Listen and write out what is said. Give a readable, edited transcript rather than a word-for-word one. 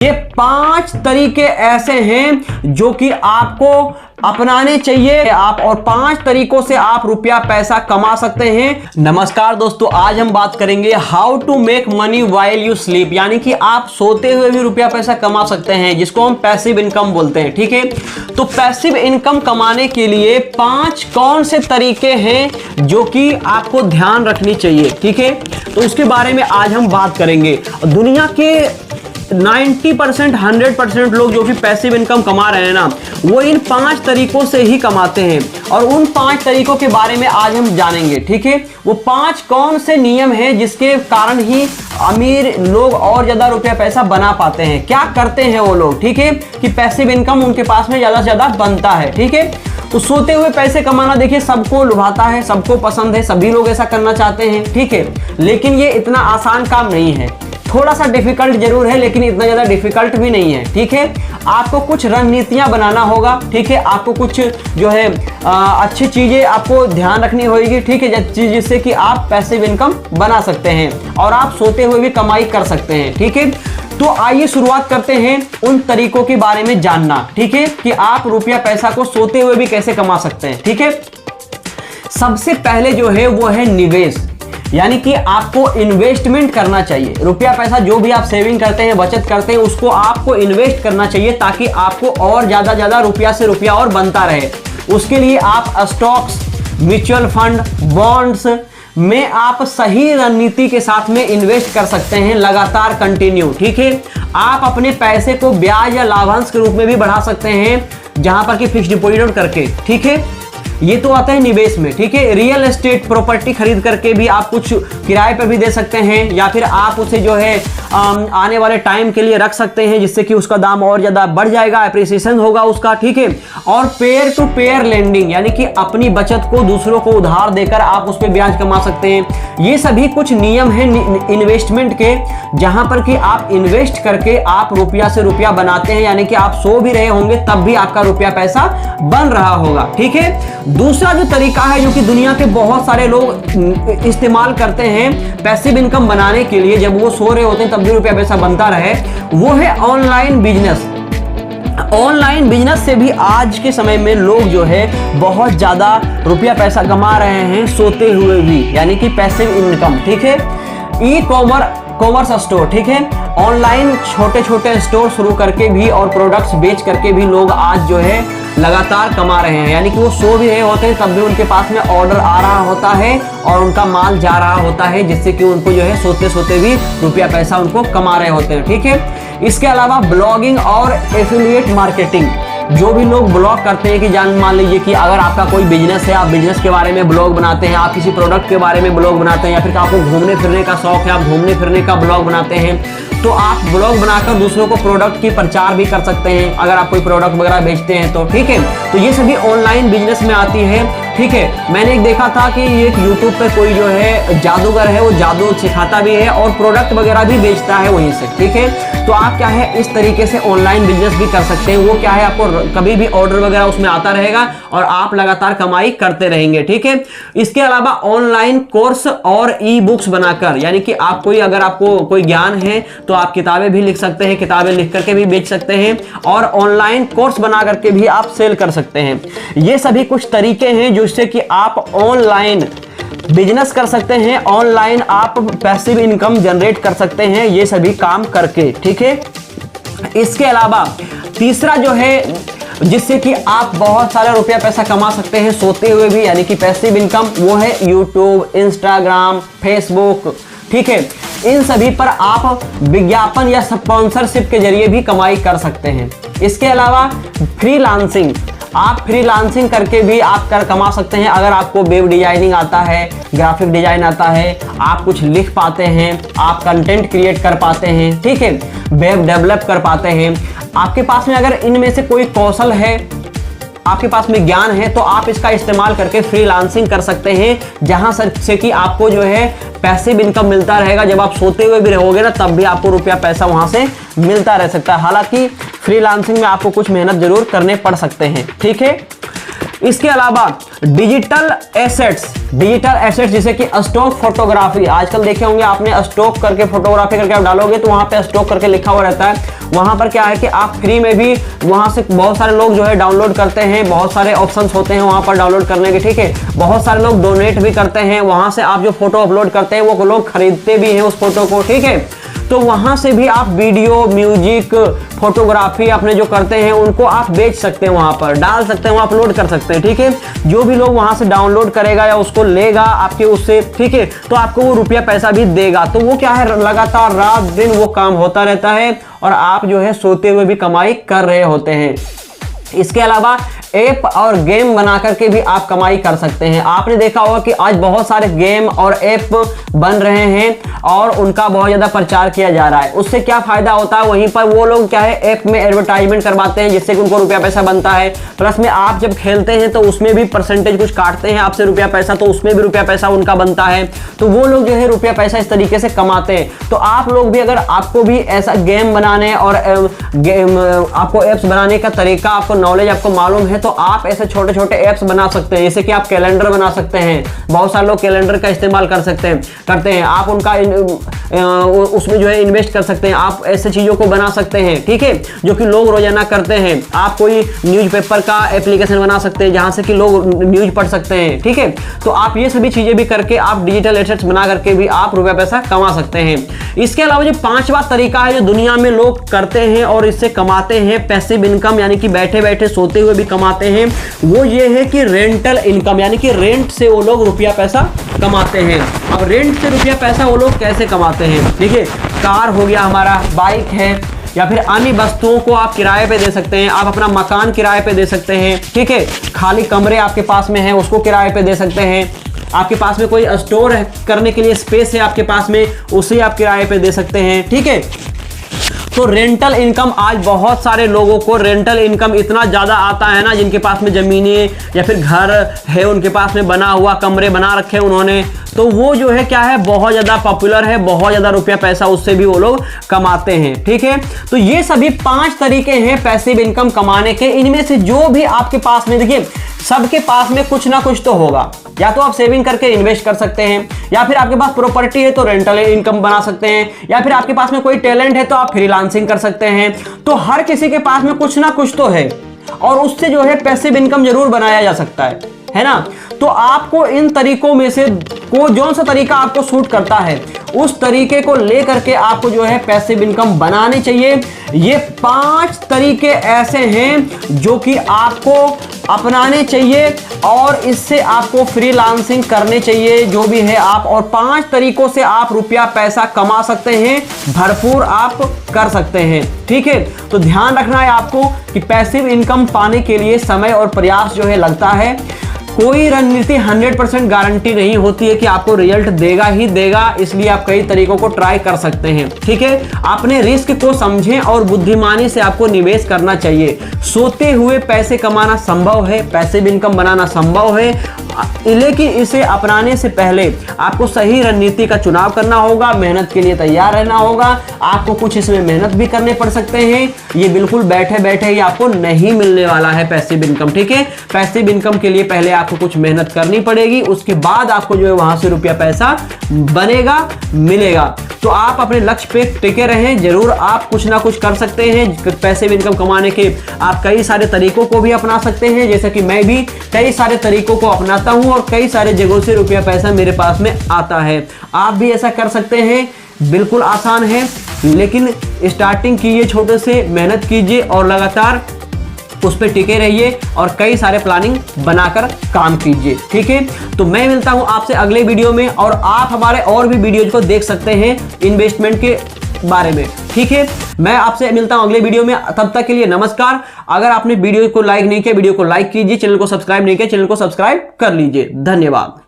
ये 5 तरीके ऐसे हैं जो कि आपको अपनाने चाहिए आप, और 5 तरीकों से आप रुपया पैसा कमा सकते हैं। नमस्कार दोस्तों, आज हम बात करेंगे how to make money while you sleep, यानी कि आप सोते हुए भी रुपया पैसा कमा सकते हैं, जिसको हम पैसिव इनकम बोलते हैं। ठीक है, तो पैसिव इनकम कमाने के लिए 5 कौन से तरीके हैं जो कि आपको ध्यान रखनी चाहिए। ठीक है, तो उसके बारे में आज हम बात करेंगे। दुनिया के 90% 100% लोग जो कि पैसिव इनकम कमा रहे हैं ना, वो इन 5 तरीकों से ही कमाते हैं, और उन 5 तरीकों के बारे में आज हम जानेंगे। ठीक है, वो 5 कौन से नियम हैं जिसके कारण ही अमीर लोग और ज्यादा रुपया पैसा बना पाते हैं, क्या करते हैं वो लोग। ठीक है, कि पैसिव इनकम उनके पास में ज्यादा से ज्यादा बनता है। ठीक है, तो सोते हुए पैसे कमाना देखिए सबको लुभाता है, सबको पसंद है, सभी लोग ऐसा करना चाहते हैं। ठीक है, लेकिन ये इतना आसान काम नहीं है, थोड़ा सा डिफिकल्ट जरूर है, लेकिन इतना ज्यादा डिफिकल्ट भी नहीं है। ठीक है, आपको कुछ रणनीतियां बनाना होगा। ठीक है, आपको कुछ जो है अच्छी चीजें आपको ध्यान रखनी होगी। ठीक है, जिससे कि आप पैसिव इनकम बना सकते हैं और आप सोते हुए भी कमाई कर सकते हैं। ठीक है, तो आइए शुरुआत करते हैं उन तरीकों के बारे में जानना। ठीक है, कि आप रुपया पैसा को सोते हुए भी कैसे कमा सकते हैं। ठीक है, सबसे पहले जो है वो है निवेश, यानी कि आपको इन्वेस्टमेंट करना चाहिए। रुपया पैसा जो भी आप सेविंग करते हैं, बचत करते हैं, उसको आपको इन्वेस्ट करना चाहिए, ताकि आपको और ज्यादा रुपया से रुपया और बनता रहे। उसके लिए आप स्टॉक्स, म्यूचुअल फंड, बॉन्ड्स में आप सही रणनीति के साथ में इन्वेस्ट कर सकते हैं, लगातार कंटिन्यू। ठीक है, आप अपने पैसे को ब्याज या लाभांश के रूप में भी बढ़ा सकते हैं, जहां पर कि फिक्स डिपॉजिट करके। ठीक है, ये तो आता है निवेश में। ठीक है, रियल एस्टेट प्रॉपर्टी खरीद करके भी आप कुछ किराए पर भी दे सकते हैं, या फिर आप उसे जो है आने वाले टाइम के लिए रख सकते हैं, जिससे कि उसका दाम और ज्यादा बढ़ जाएगा, एप्रिसिएशन होगा उसका। ठीक है, और पेयर टू पेयर लेंडिंग, यानी कि अपनी बचत को दूसरों को उधार देकर आप उस पर ब्याज कमा सकते हैं। ये सभी कुछ नियम हैं इन्वेस्टमेंट के, जहां पर कि आप इन्वेस्ट करके आप रुपया से रुपया बनाते हैं, यानी कि आप सो भी रहे होंगे तब भी आपका रुपया पैसा बन रहा होगा। ठीक है, दूसरा जो तरीका है जो कि दुनिया के बहुत सारे लोग इस्तेमाल करते हैं पैसिव इनकम बनाने के लिए, जब वो सो रहे होते हैं तब भी रुपया पैसा बनता रहे, वो है ऑनलाइन बिजनेस। ऑनलाइन बिजनेस से भी आज के समय में लोग जो है बहुत ज्यादा रुपया पैसा कमा रहे हैं, सोते हुए भी, यानी कि पैसिव इनकम। ठीक है, ई कॉमर्स स्टोर। ठीक है, ऑनलाइन छोटे छोटे स्टोर शुरू करके भी और प्रोडक्ट्स बेच करके भी लोग आज जो है लगातार कमा रहे हैं, यानी कि वो सो भी रहे होते हैं तब भी उनके पास में ऑर्डर आ रहा होता है और उनका माल जा रहा होता है, जिससे कि उनको जो है सोते सोते भी रुपया पैसा उनको कमा रहे होते हैं। ठीक है, इसके अलावा ब्लॉगिंग और एफिलिएट मार्केटिंग, जो भी लोग ब्लॉग करते हैं, कि मान लीजिए कि अगर आपका कोई बिजनेस है, आप बिजनेस के बारे में ब्लॉग बनाते हैं, आप किसी प्रोडक्ट के बारे में ब्लॉग बनाते हैं, या फिर आपको घूमने फिरने का शौक है, आप घूमने फिरने का ब्लॉग बनाते हैं, तो आप ब्लॉग बनाकर दूसरों को प्रोडक्ट की प्रचार भी कर सकते हैं, अगर आप कोई प्रोडक्ट वगैरह बेचते हैं तो। ठीक है, तो ये सभी ऑनलाइन बिजनेस में आती है। ठीक है, मैंने एक देखा था कि एक यूट्यूब पे कोई जो है जादूगर है, वो जादू सिखाता भी है और प्रोडक्ट वगैरह भी बेचता है वहीं से। ठीक है, तो आप क्या है इस तरीके से ऑनलाइन बिजनेस भी कर सकते हैं। वो क्या है, आपको कभी भी ऑर्डर वगैरह उसमें आता रहेगा और आप लगातार कमाई करते रहेंगे। ठीक है, इसके अलावा ऑनलाइन कोर्स और ई बुक्स बनाकर, यानी कि आप कोई अगर आपको कोई ज्ञान है तो आप किताबें भी लिख सकते हैं, किताबें लिख करके भी बेच सकते हैं, और ऑनलाइन कोर्स बना करके भी आप सेल कर सकते हैं। ये सभी कुछ तरीके हैं जिससे कि आप ऑनलाइन बिजनेस कर सकते हैं, ऑनलाइन आप पैसिव इनकम जनरेट कर सकते हैं, ये सभी काम करके। ठीक है, इसके अलावा तीसरा जो है जिससे कि आप बहुत सारा रुपया पैसा कमा सकते हैं सोते हुए भी, यानी कि पैसिव इनकम, वो है यूट्यूब, इंस्टाग्राम, फेसबुक। ठीक है, इन सभी पर आप विज्ञापन या स्पॉन्सरशिप के जरिए भी कमाई कर सकते हैं। इसके अलावा फ्रीलांसिंग, आप फ्रीलांसिंग करके भी आप कमा सकते हैं। अगर आपको वेब डिजाइनिंग आता है, ग्राफिक डिजाइन आता है, आप कुछ लिख पाते हैं, आप कंटेंट क्रिएट कर पाते हैं, ठीक है, वेब डेवलप कर पाते हैं, आपके पास में अगर इनमें से कोई कौशल है, आपके पास में ज्ञान है, तो आप इसका इस्तेमाल करके फ्रीलांसिंग कर सकते हैं, जहां से कि आपको जो है पैसिव इनकम मिलता रहेगा। जब आप सोते हुए भी रहोगे ना, तब भी आपको रुपया पैसा वहां से मिलता रह सकता है। हालांकि फ्रीलांसिंग में आपको कुछ मेहनत जरूर करने पड़ सकते हैं। ठीक है, इसके अलावा डिजिटल एसेट्स जैसे कि स्टॉक फोटोग्राफी, आजकल देखे होंगे आपने, स्टॉक करके फोटोग्राफी करके आप डालोगे तो वहां पे स्टॉक करके लिखा हुआ रहता है। वहां पर क्या है कि आप फ्री में भी वहां से बहुत सारे लोग जो है डाउनलोड करते हैं, बहुत सारे ऑप्शंस होते हैं वहां पर डाउनलोड करने के, ठीक है। बहुत सारे लोग डोनेट भी करते हैं, वहां से आप जो फोटो अपलोड करते हैं वो लोग खरीदते भी हैं उस फोटो को, ठीक है। तो वहां से भी आप वीडियो, म्यूजिक, फोटोग्राफी अपने जो करते हैं उनको आप बेच सकते हैं, वहां पर डाल सकते हैं, वहां अपलोड कर सकते हैं, ठीक है। जो भी लोग वहां से डाउनलोड करेगा या उसको लेगा आपके उससे, ठीक है, तो आपको वो रुपया पैसा भी देगा। तो वो क्या है, लगातार रात दिन वो काम होता रहता है और आप जो है सोते हुए भी कमाई कर रहे होते हैं। इसके अलावा ऐप और गेम बना करके भी आप कमाई कर सकते हैं। आपने देखा होगा कि आज बहुत सारे गेम और ऐप बन रहे हैं और उनका बहुत ज़्यादा प्रचार किया जा रहा है। उससे क्या फ़ायदा होता है, वहीं पर वो लोग क्या है ऐप में एडवर्टाइजमेंट करवाते हैं जिससे कि उनको रुपया पैसा बनता है। प्लस में आप जब खेलते हैं तो उसमें भी परसेंटेज कुछ काटते हैं आपसे रुपया पैसा, तो उसमें भी रुपया पैसा उनका बनता है। तो वो लोग जो है रुपया पैसा इस तरीके से कमाते हैं। तो आप लोग भी, अगर आपको भी ऐसा गेम बनाने और आपको ऐप्स बनाने का तरीका, आपको नॉलेज, आपको मालूम है, तो आप ऐसे छोटे छोटे ऐप्स बना सकते हैं। जैसे कि आप कैलेंडर बना सकते हैं, बहुत सारे लोग कैलेंडर का इस्तेमाल करते हैं। आप उनका उसमें जो है इन्वेस्ट कर सकते हैं। आप ऐसे चीज़ों को बना सकते हैं, ठीक है, जो कि लोग रोजाना करते हैं। आप कोई न्यूज़पेपर का एप्लीकेशन बना सकते हैं जहां से कि लोग न्यूज़ पढ़ सकते हैं, ठीक है। तो आप ये सभी चीज़ें भी करके आप डिजिटल एसेट्स बना करके भी आप रुपया पैसा कमा सकते हैं। इसके अलावा जो पांचवा तरीका है जो दुनिया में लोग करते हैं और इससे कमाते हैं पैसिव इनकम, यानी कि बैठे बैठे सोते हुए भी कमाते हैं, वो ये है कि रेंटल इनकम, यानी कि रेंट से वो लोग रुपया पैसा कमाते हैं। अब रेंट से रुपया पैसा वो लोग कैसे कमाते हैं, देखिए, कार हो गया हमारा, बाइक है, या फिर अन्य वस्तुओं को आप किराए पे दे सकते हैं। आप अपना मकान किराए पे दे सकते हैं, ठीक है। खाली कमरे आपके पास में है उसको किराए पे दे सकते हैं। आपके पास में कोई स्टोर करने के लिए स्पेस है आपके पास में, उसे आप किराए पे दे सकते हैं, ठीक है। तो रेंटल इनकम, आज बहुत सारे लोगों को रेंटल इनकम इतना ज़्यादा आता है ना, जिनके पास में ज़मीनें या फिर घर है, उनके पास में बना हुआ कमरे बना रखे हैं उन्होंने, तो वो जो है क्या है, बहुत ज़्यादा पॉपुलर है, बहुत ज़्यादा रुपया पैसा उससे भी वो लोग कमाते हैं, ठीक है। तो ये सभी 5 तरीके हैं पैसिव इनकम कमाने के। इनमें से जो भी आपके पास में, देखिए, सबके पास में कुछ ना कुछ तो होगा। या तो आप सेविंग करके इन्वेस्ट कर सकते हैं, या फिर आपके पास प्रॉपर्टी है तो रेंटल इनकम बना सकते हैं, या फिर आपके पास में कोई टैलेंट है तो आप फ्रीलांसिंग कर सकते हैं। तो हर किसी के पास में कुछ ना कुछ तो है और उससे जो है पैसिव इनकम जरूर बनाया जा सकता है ना। तो आपको इन तरीकों में से जो सा तरीका आपको सूट करता है उस तरीके को लेकर के आपको जो है पैसिव इनकम बनानी चाहिए। ये 5 तरीके ऐसे हैं जो कि आपको अपनाने चाहिए और इससे आपको फ्रीलांसिंग करने चाहिए, जो भी है आप, और 5 तरीकों से आप रुपया पैसा कमा सकते हैं, भरपूर आप कर सकते हैं, ठीक है। तो ध्यान रखना है आपको कि पैसिव इनकम पाने के लिए समय और प्रयास जो है लगता है। कोई रणनीति 100% गारंटी नहीं होती है कि आपको रिजल्ट देगा ही देगा, इसलिए आप कई तरीकों को ट्राई कर सकते हैं, ठीक है। अपने रिस्क को समझें और बुद्धिमानी से आपको निवेश करना चाहिए। सोते हुए पैसे कमाना संभव है, पैसिव इनकम बनाना संभव है, लेकिन इसे अपनाने से पहले आपको सही रणनीति का चुनाव करना होगा, मेहनत के लिए तैयार रहना होगा। आपको कुछ इसमें मेहनत भी करने पड़ सकते हैं, ये बिल्कुल बैठे बैठे ही आपको नहीं मिलने वाला है पैसिव इनकम, ठीक है। पैसिव इनकम के लिए पहले आपको कुछ मेहनत करनी पड़ेगी, उसके बाद आपको जो है वहां से रुपया पैसा बनेगा, मिलेगा। तो आप अपने लक्ष्य पे टिके रहें, जरूर आप कुछ ना कुछ कर सकते हैं पैसिव इनकम कमाने के। आप कई सारे तरीकों को भी अपना सकते हैं, जैसे कि मैं भी कई सारे तरीकों को अपनाता हूं और कई सारे जगहों से रुपया पैसा मेरे पास में आता है। आप भी ऐसा कर सकते हैं, बिल्कुल आसान है, लेकिन स्टार्टिंग कीजिए, छोटे से मेहनत कीजिए और लगातार उस पर टिके रहिए और कई सारे प्लानिंग बनाकर काम कीजिए, ठीक है। तो मैं मिलता हूं आपसे अगले वीडियो में और आप हमारे और भी वीडियोज को देख सकते हैं इन्वेस्टमेंट के बारे में, ठीक है। मैं आपसे मिलता हूं अगले वीडियो में, तब तक के लिए नमस्कार। अगर आपने वीडियो को लाइक नहीं किया, वीडियो को लाइक कीजिए, चैनल को सब्सक्राइब नहीं किया, चैनल को सब्सक्राइब कर लीजिए। धन्यवाद।